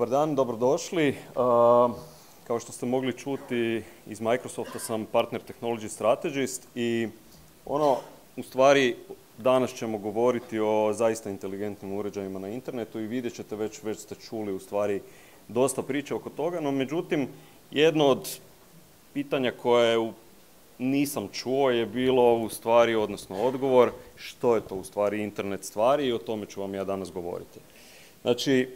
Dobar dan, dobrodošli. Kao što ste mogli čuti, iz Microsofta sam Partner Technology Strategist i u stvari, danas ćemo govoriti o zaista inteligentnim uređajima na internetu i vidjet ćete, već ste čuli u stvari dosta priče oko toga, no međutim, jedno od pitanja koje nisam čuo je bilo u stvari, odnosno odgovor, što je to u stvari internet stvari i o tome ću vam ja danas govoriti. Znači,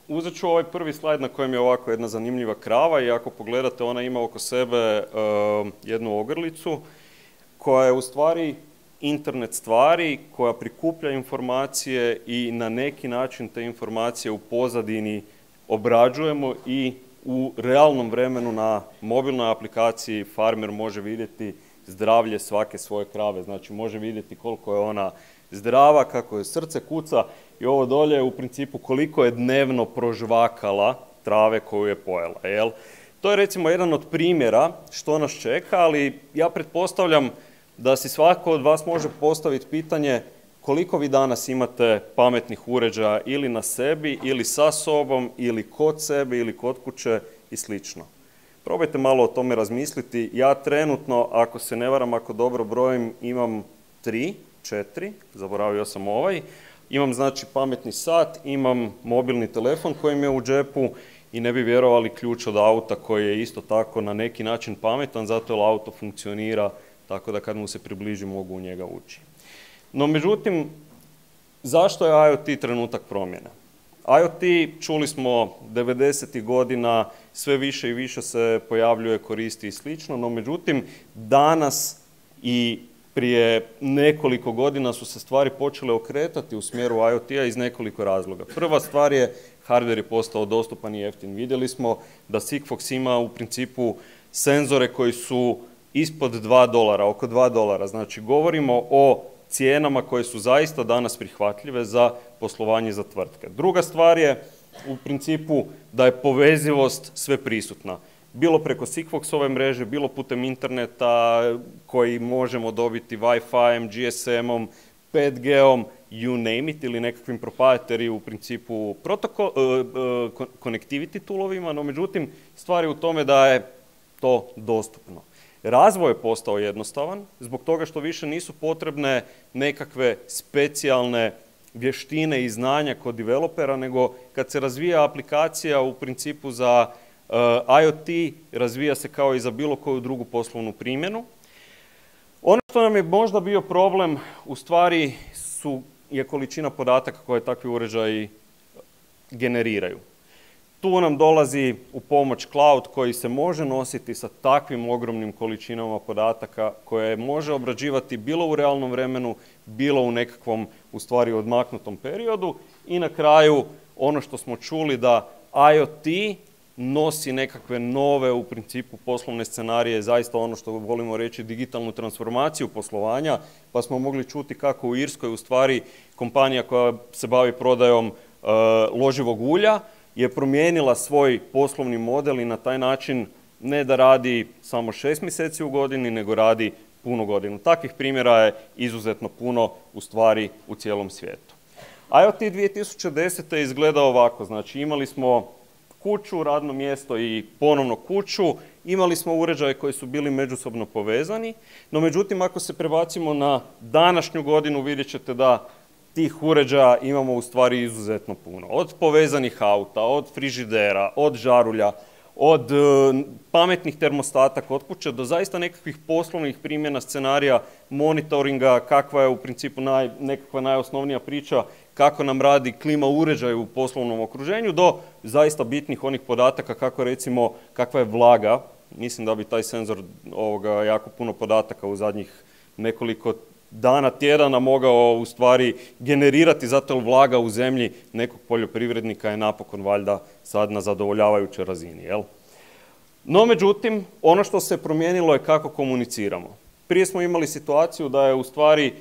uzet ću ovaj prvi slajd na kojem je ovako jedna zanimljiva krava i ako pogledate, ona ima oko sebe jednu ogrlicu koja je u stvari internet stvari, koja prikuplja informacije i na neki način te informacije u pozadini obrađujemo i u realnom vremenu na mobilnoj aplikaciji farmer može vidjeti zdravlje svake svoje krave. Znači može vidjeti koliko je ona zdrava, kako je srce kuca i ovo dolje u principu koliko je dnevno prožvakala trave koju je pojela. Jel? To je recimo jedan od primjera što nas čeka, ali ja pretpostavljam da si svako od vas može postaviti pitanje koliko vi danas imate pametnih uređaja ili na sebi, ili sa sobom, ili kod sebe, ili kod kuće i slično. Probajte malo o tome razmisliti. Ja trenutno, ako se ne varam, ako dobro brojim, imam 4, zaboravio sam ovaj. Imam znači pametni sat, imam mobilni telefon koji mi je u džepu i ne bi vjerovali ključ od auta koji je isto tako na neki način pametan, zato jer auto funkcionira tako da kad mu se približi mogu u njega ući. No međutim, zašto je IoT trenutak promjene? IoT, čuli smo, 90. godina sve više i više se pojavljuje, koristi i slično, no međutim, danas i prije nekoliko godina su se stvari počele okretati u smjeru IoT-a iz nekoliko razloga. Prva stvar je, hardware je postao dostupan i jeftin. Vidjeli smo da Sigfox ima u principu senzore koji su ispod $2, oko $2. Znači, govorimo o cijenama koje su zaista danas prihvatljive za poslovanje za tvrtke. Druga stvar je u principu da je povezivost sve prisutna. Bilo preko Sigfoxove mreže, bilo putem interneta koji možemo dobiti Wi-Fi-em, GSM-om, 5G-om, you name it, ili nekakvim proprietary u principu connectivity toolovima, no međutim stvar je u tome da je to dostupno. Razvoj je postao jednostavan zbog toga što više nisu potrebne nekakve specijalne vještine i znanja kod developera, nego kad se razvija aplikacija u principu za IoT, razvija se kao i za bilo koju drugu poslovnu primjenu. Ono što nam je možda bio problem u stvari je količina podataka koje takvi uređaji generiraju. Tu nam dolazi u pomoć cloud koji se može nositi sa takvim ogromnim količinama podataka koje može obrađivati bilo u realnom vremenu, bilo u nekakvom u stvari odmaknutom periodu. I na kraju ono što smo čuli da IoT nosi nekakve nove u principu poslovne scenarije, zaista ono što volimo reći digitalnu transformaciju poslovanja, pa smo mogli čuti kako u Irskoj u stvari kompanija koja se bavi prodajom loživog ulja je promijenila svoj poslovni model i na taj način ne da radi samo 6 mjeseci u godini, nego radi puno godinu. Takvih primjera je izuzetno puno u stvari u cijelom svijetu. IoT 2010. je izgledao ovako, znači imali smo kuću, radno mjesto i ponovno kuću, imali smo uređaje koji su bili međusobno povezani, no međutim ako se prebacimo na današnju godinu vidjet ćete da tih uređaja imamo u stvari izuzetno puno. Od povezanih auta, od frižidera, od žarulja, od pametnih termostata kod kuće do zaista nekakvih poslovnih primjena scenarija, monitoringa, kakva je u principu nekakva najosnovnija priča, kako nam radi klima uređaj u poslovnom okruženju, do zaista bitnih onih podataka kako recimo kakva je vlaga. Mislim da bi taj senzor jako puno podataka u zadnjih nekoliko dana, tjedana mogao u stvari generirati, zato jer vlaga u zemlji nekog poljoprivrednika je napokon valjda sad na zadovoljavajućoj razini. Jel? No međutim, ono što se promijenilo je kako komuniciramo. Prije smo imali situaciju da je u stvari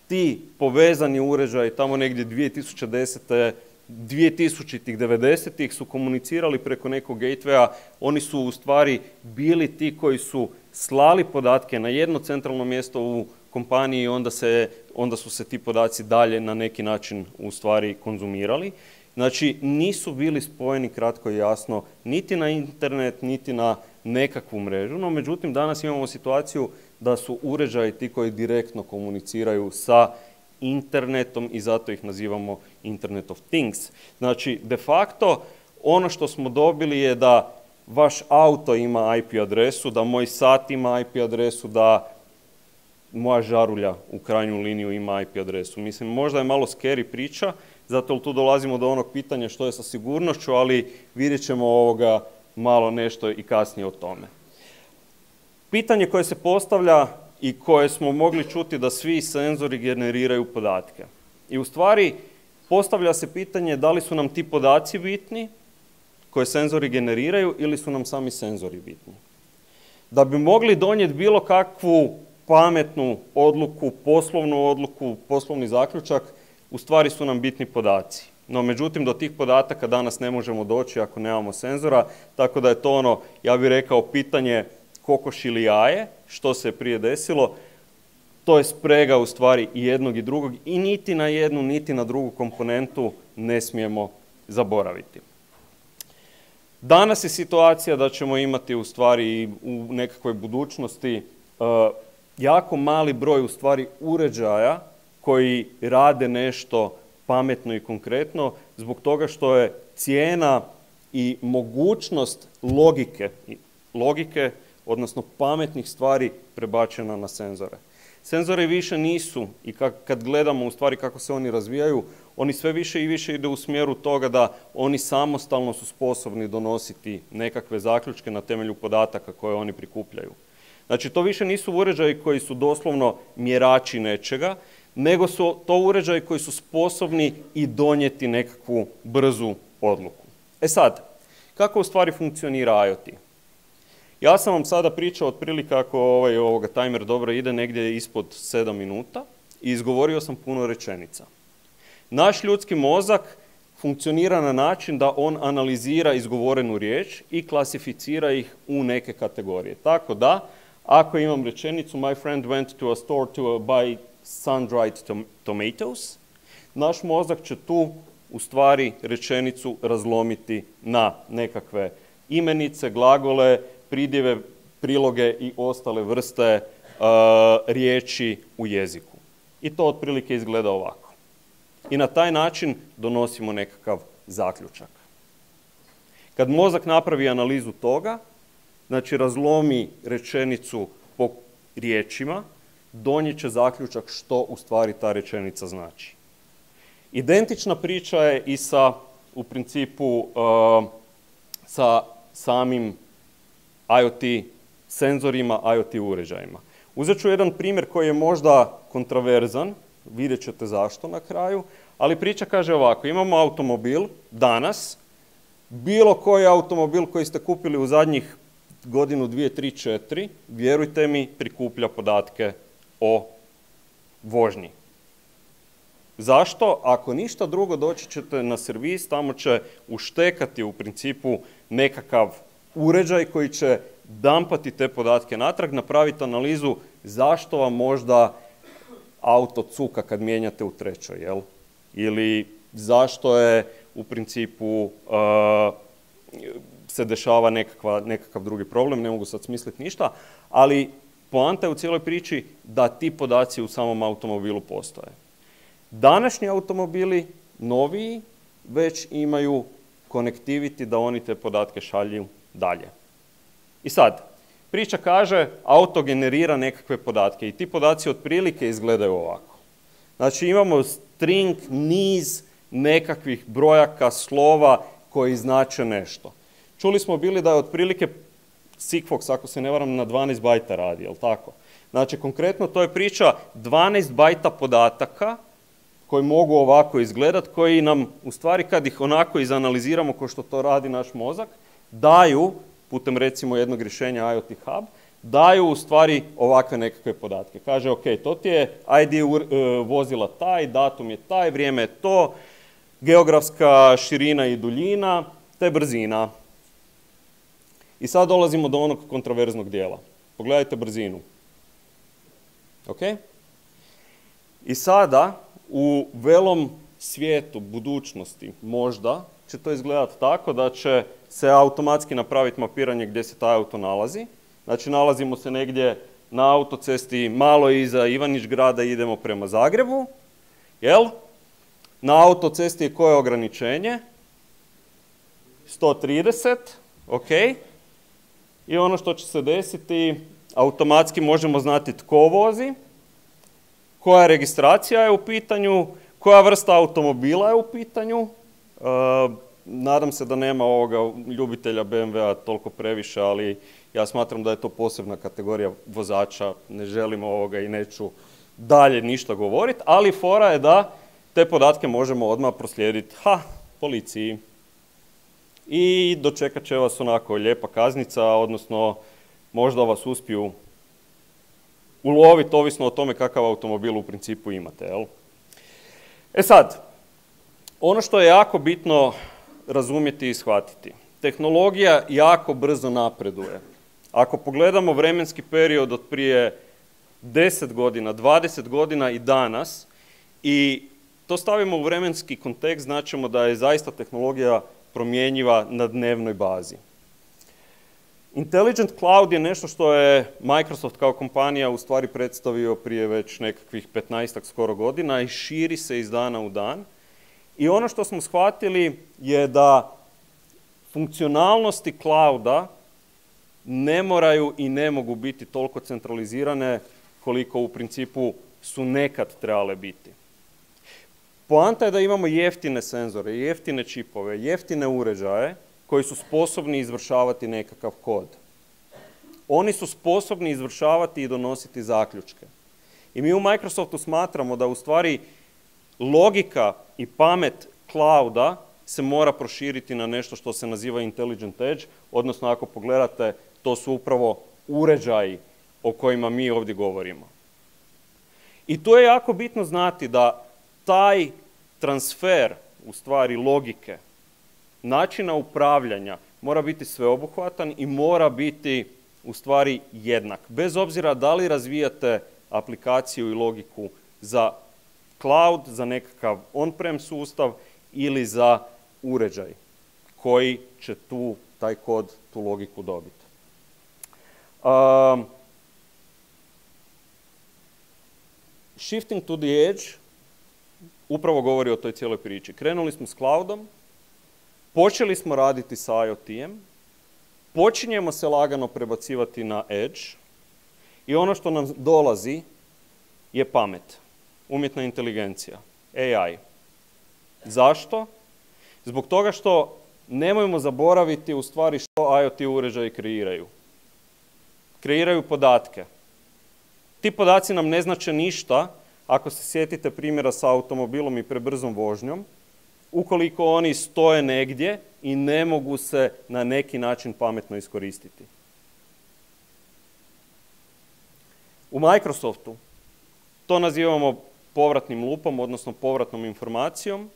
ti povezani uređaji tamo negdje 2010. 2000-ih, 90-ih su komunicirali preko nekog gatewaya, oni su u stvari bili ti koji su slali podatke na jedno centralno mjesto u kompaniji i onda su se ti podaci dalje na neki način u stvari konzumirali. Znači, nisu bili spojeni, kratko i jasno, niti na internet, niti na nekakvu mrežu, no međutim danas imamo situaciju da su uređaji ti koji direktno komuniciraju sa internetom i zato ih nazivamo Internet of Things. Znači, de facto, ono što smo dobili je da vaš auto ima IP adresu, da moj sat ima IP adresu, da moja žarulja u krajnju liniju ima IP adresu. Mislim, možda je malo scary priča, zato tu dolazimo do onog pitanja što je sa sigurnošću, ali vidjet ćemo malo nešto i kasnije o tome. Pitanje koje se postavlja i koje smo mogli čuti da svi senzori generiraju podatke. I u stvari postavlja se pitanje da li su nam ti podaci bitni koje senzori generiraju ili su nam sami senzori bitni. Da bi mogli donijeti bilo kakvu pametnu odluku, poslovni zaključak, u stvari su nam bitni podaci. No, međutim, do tih podataka danas ne možemo doći ako nemamo senzora, tako da je to ono, ja bih rekao, pitanje kokoš ili jaje, što se je prije desilo, to je sprega u stvari i jednog i drugog i niti na jednu, niti na drugu komponentu ne smijemo zaboraviti. Danas je situacija da ćemo imati u stvari u nekakvoj budućnosti jako mali broj u stvari uređaja koji rade nešto pametno i konkretno zbog toga što je cijena i mogućnost logike, odnosno pametnih stvari prebačena na senzore. Senzori više nisu, i kad gledamo u stvari kako se oni razvijaju, oni sve više i više ide u smjeru toga da oni samostalno su sposobni donositi nekakve zaključke na temelju podataka koje oni prikupljaju. Znači, to više nisu uređaji koji su doslovno mjerači nečega, nego su to uređaji koji su sposobni i donijeti nekakvu brzu odluku. E sad, kako u stvari funkcionira IoT? Ja sam vam sada pričao otprilike ako timer dobro ide negdje ispod 7 minuta i izgovorio sam puno rečenica. Naš ljudski mozak funkcionira na način da on analizira izgovorenu riječ i klasificira ih u neke kategorije. Tako da, ako imam rečenicu My friend went to a store to buy sun-dried tomatoes, naš mozak će tu u stvari rečenicu razlomiti na nekakve imenice, glagole, pridjeve, priloge i ostale vrste riječi u jeziku. I to otprilike izgleda ovako. I na taj način donosimo nekakav zaključak. Kad mozak napravi analizu toga, znači razlomi rečenicu po riječima, donijet će zaključak što u stvari ta rečenica znači. Identična priča je i sa, u principu, sa samim IoT senzorima, IoT uređajima. Uzet ću jedan primjer koji je možda kontroverzan, vidjet ćete zašto na kraju, ali priča kaže ovako, imamo automobil danas, bilo koji automobil koji ste kupili u zadnjih godinu, 2, 3, 4, vjerujte mi, prikuplja podatke o vožnji. Zašto? Ako ništa drugo, doći ćete na servis, tamo će uštekati u principu nekakav uređaj koji će dampati te podatke natrag, napraviti analizu zašto vam možda auto cuka kad mijenjate u trećoj, jel? Ili zašto je u principu se dešava nekakav drugi problem, ne mogu sad smisliti ništa, ali poanta je u cijeloj priči da ti podaci u samom automobilu postoje. Današnji automobili, noviji, već imaju connectivity da oni te podatke šalju dalje. I sad, priča kaže, auto generira nekakve podatke i ti podaci otprilike izgledaju ovako. Znači imamo string, niz nekakvih brojaka, slova koji znače nešto. Čuli smo bili da je otprilike Sigfox, ako se ne varam, na 12 bajta radi, jel tako? Znači, konkretno to je priča 12 bajta podataka koji mogu ovako izgledati, koji nam, u stvari, kad ih onako izanaliziramo kao što to radi naš mozak, daju, putem recimo jednog rješenja IoT Hub, daju u stvari ovakve nekakve podatke. Kaže, ok, to ti je ID vozila taj, datum je taj, vrijeme je to, geografska širina i duljina, te brzina. I sad dolazimo do onog kontroverznog dijela. Pogledajte brzinu. Ok? I sada u velom svijetu budućnosti možda će to izgledati tako da će se automatski napraviti mapiranje gdje se taj auto nalazi. Znači nalazimo se negdje na autocesti malo iza Ivanić Grada i idemo prema Zagrebu. Jel? Na autocesti je koje ograničenje? 130, ok. I ono što će se desiti, automatski možemo znati tko vozi, koja registracija je u pitanju, koja vrsta automobila je u pitanju. Nadam se da nema ovoga ljubitelja BMW-a toliko previše, ali ja smatram da je to posebna kategorija vozača, ne želim ovoga i neću dalje ništa govoriti, ali fora je da te podatke možemo odmah proslijediti policiji. I dočekat će vas onako lijepa kaznica, odnosno možda vas uspiju uloviti, ovisno o tome kakav automobil u principu imate. Jel? E sad, ono što je jako bitno razumjeti i shvatiti. Tehnologija jako brzo napreduje. Ako pogledamo vremenski period od prije 10 godina, 20 godina i danas, i to stavimo u vremenski kontekst, značimo da je zaista tehnologija promjenjiva na dnevnoj bazi. Intelligent Cloud je nešto što je Microsoft kao kompanija u stvari predstavio prije već nekakvih 15-ak skoro godina i širi se iz dana u dan. I ono što smo shvatili je da funkcionalnosti clouda ne moraju i ne mogu biti toliko centralizirane koliko u principu su nekad trebale biti. Poanta je da imamo jeftine senzore, jeftine čipove, jeftine uređaje koji su sposobni izvršavati nekakav kod. Oni su sposobni izvršavati i donositi zaključke. I mi u Microsoftu smatramo da u stvari logika i pamet clouda se mora proširiti na nešto što se naziva Intelligent Edge, odnosno ako pogledate, to su upravo uređaji o kojima mi ovdje govorimo. I tu je jako bitno znati da taj transfer, u stvari logike, načina upravljanja mora biti sveobuhvatan i mora biti u stvari jednak. Bez obzira da li razvijate aplikaciju i logiku za cloud, za nekakav on-prem sustav ili za uređaj koji će taj kod, tu logiku dobiti. Shifting to the edge upravo govori o toj cijeloj priči. Krenuli smo s cloudom, počeli smo raditi sa IoT-em, počinjemo se lagano prebacivati na edge i ono što nam dolazi je pamet, umjetna inteligencija, AI. Zašto? Zbog toga što nemojmo zaboraviti u stvari što IoT uređaji kreiraju. Kreiraju podatke. Ti podaci nam ne znače ništa ako se sjetite primjera sa automobilom i prebrzom vožnjom, ukoliko oni stoje negdje i ne mogu se na neki način pametno iskoristiti. U Microsoftu to nazivamo povratnim lupom, odnosno povratnom informacijom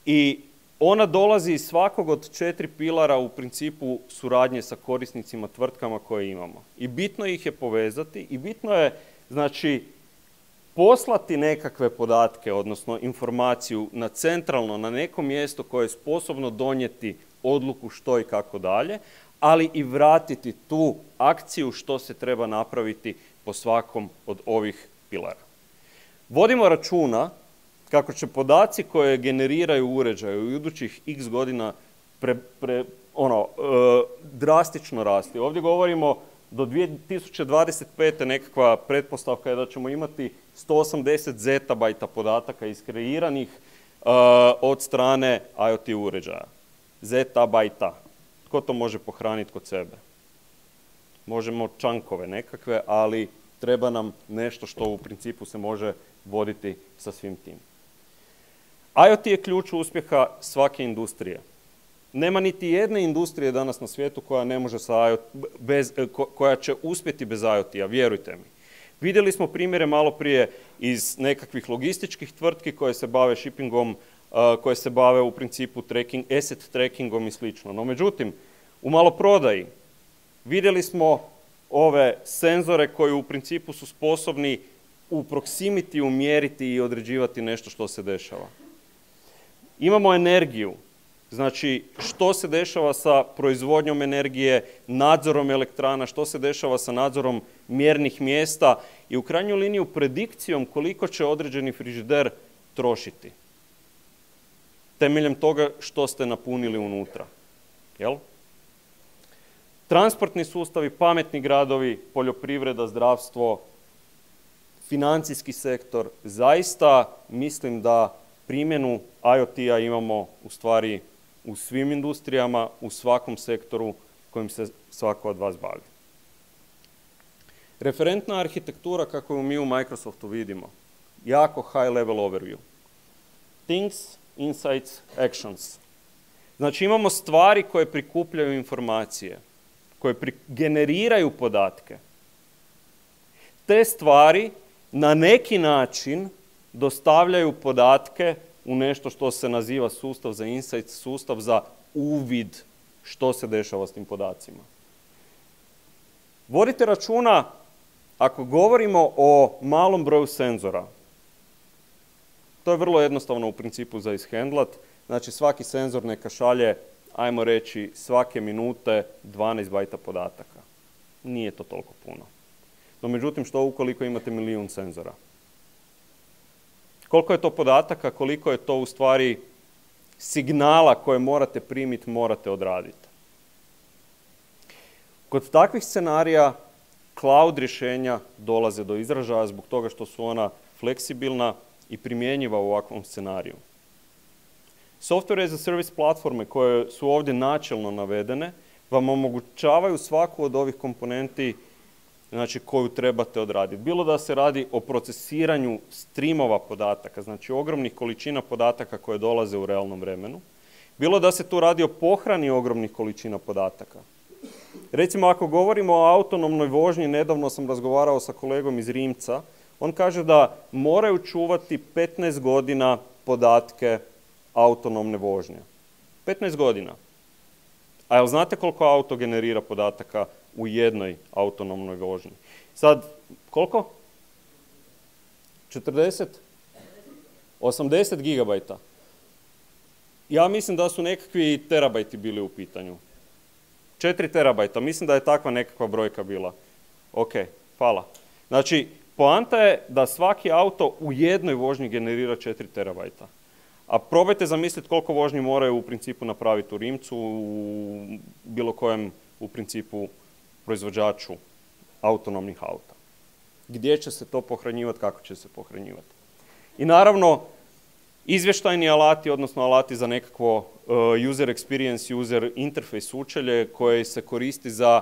i ona dolazi iz svakog od 4 pilara u principu suradnje sa korisnicima, tvrtkama koje imamo. I bitno ih je povezati i bitno je, znači, poslati nekakve podatke, odnosno informaciju na centralno, na neko mjesto koje je sposobno donijeti odluku što i kako dalje, ali i vratiti tu akciju što se treba napraviti po svakom od ovih pilara. Vodimo računa kako će podaci koje generiraju uređaje u idućih x godina drastično rasti. Ovdje govorimo do 2025. nekakva pretpostavka je da ćemo imati 180 zetabajta podataka iskreiranih od strane IoT uređaja. Zetabajta. Tko to može pohraniti kod sebe? Možemo čankove nekakve, ali treba nam nešto što u principu se može voditi sa svim tim. IoT je ključ uspjeha svake industrije. Nema niti jedne industrije danas na svijetu koja ne može koja će uspjeti bez IoT-a, vjerujte mi. Vidjeli smo primjere malo prije iz nekakvih logističkih tvrtki koje se bave shippingom, koje se bave u principu asset trackingom i slično. No međutim, u maloprodaji vidjeli smo ove senzore koji u principu su sposobni u proximity mjeriti i određivati nešto što se dešava. Imamo energiju, znači što se dešava sa proizvodnjom energije, nadzorom elektrana, što se dešava sa nadzorom mjernih mjesta i u krajnjoj liniji predikcijom koliko će određeni frižider trošiti. Temeljem toga što ste napunili unutra. Jel? Transportni sustavi, pametni gradovi, poljoprivreda, zdravstvo, financijski sektor, zaista mislim da primjenu IoT-a imamo u stvari u svim industrijama, u svakom sektoru kojim se svako od vas bavi. Referentna arhitektura kako ju mi u Microsoftu vidimo, jako high level overview. Things, insights, actions. Znači imamo stvari koje prikupljaju informacije, koje generiraju podatke. Te stvari na neki način dostavljaju podatke u nešto što se naziva sustav za insights, sustav za uvid što se dešava s tim podacima. Vodite računa, ako govorimo o malom broju senzora, to je vrlo jednostavno u principu za ishendlat, znači svaki senzor neka šalje, ajmo reći, svake minute 12 bajta podataka. Nije to toliko puno. No međutim, što ukoliko imate 1.000.000 senzora? Koliko je to podataka, koliko je to u stvari signala koje morate primiti, morate odraditi. Kod takvih scenarija cloud rješenja dolaze do izražaja zbog toga što su ona fleksibilna i primjenjiva u ovakvom scenariju. Software as a service platforme koje su ovdje načelno navedene vam omogućavaju svaku od ovih komponenti, znači, koju trebate odraditi. Bilo da se radi o procesiranju streamova podataka, znači ogromnih količina podataka koje dolaze u realnom vremenu, bilo da se tu radi o pohrani ogromnih količina podataka. Recimo, ako govorimo o autonomnoj vožnji, nedavno sam razgovarao sa kolegom iz Rimca, on kaže da moraju čuvati 15 godina podatke autonomne vožnje. 15 godina. A jel znate koliko auto generira podataka u jednoj autonomnoj vožnji? Sad, koliko? 40? 80 gigabajta. Ja mislim da su nekakvi terabajti bili u pitanju. 4 terabajta, mislim da je takva nekakva brojka bila. Ok, hvala. Znači, poanta je da svaki auto u jednoj vožnji generira 4 terabajta. A probajte zamisliti koliko vožnji moraju u principu napraviti u Rimcu, u bilo kojem u principu proizvođaču autonomnih auta. Gdje će se to pohranjivati, kako će se pohranjivati. I naravno, izvještajni alati, odnosno alati za nekakvo user experience, user interface učelje koje se koristi za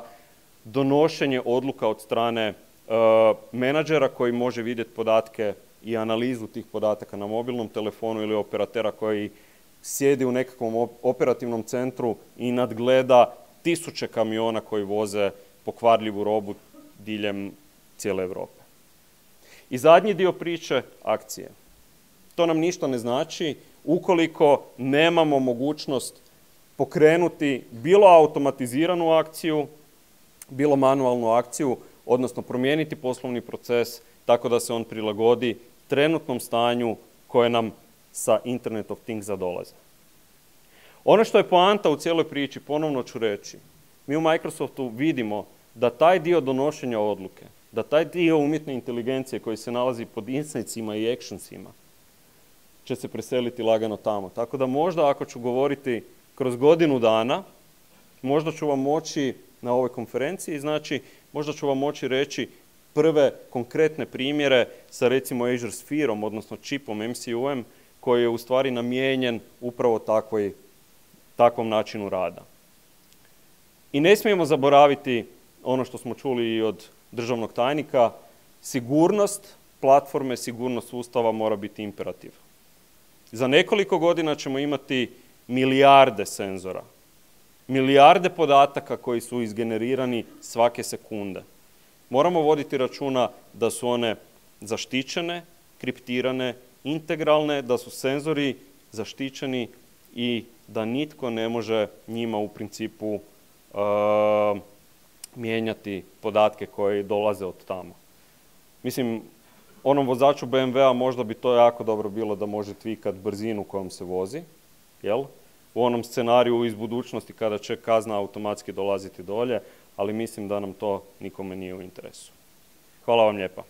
donošenje odluka od strane menadžera koji može vidjeti podatke i analizu tih podataka na mobilnom telefonu ili operatera koji sjedi u nekakvom operativnom centru i nadgleda tisuće kamiona koji voze pokvarljivu robu diljem cijele Europe. I zadnji dio priče, akcije. To nam ništa ne znači ukoliko nemamo mogućnost pokrenuti bilo automatiziranu akciju, bilo manualnu akciju, odnosno promijeniti poslovni proces tako da se on prilagodi trenutnom stanju koje nam sa Internet of Things dolaze. Ono što je poanta u cijeloj priči, ponovno ću reći, mi u Microsoftu vidimo da taj dio donošenja odluke, da taj dio umjetne inteligencije koji se nalazi pod insightsima i actionsima će se preseliti lagano tamo. Tako da možda ako ću govoriti kroz godinu dana, možda ću vam moći na ovoj konferenciji, znači možda ću vam moći reći prve konkretne primjere sa recimo Azure Sphere-om, odnosno čipom MCU-em, koji je u stvari namijenjen upravo takvom načinu rada. I ne smijemo zaboraviti ono što smo čuli i od državnog tajnika, sigurnost platforme, sigurnost sustava mora biti imperativ. Za nekoliko godina ćemo imati milijarde senzora, milijarde podataka koji su izgenerirani svake sekunde. Moramo voditi računa da su one zaštićene, kriptirane, integralne, da su senzori zaštićeni i da nitko ne može njima u principu mijenjati podatke koji dolaze od tamo. Mislim, onom vozaču BMW-a možda bi to jako dobro bilo da može tvikat brzinu kojom se vozi, jel? U onom scenariju iz budućnosti kada će kazna automatski dolaziti dolje, ali mislim da nam to nikome nije u interesu. Hvala vam lijepa.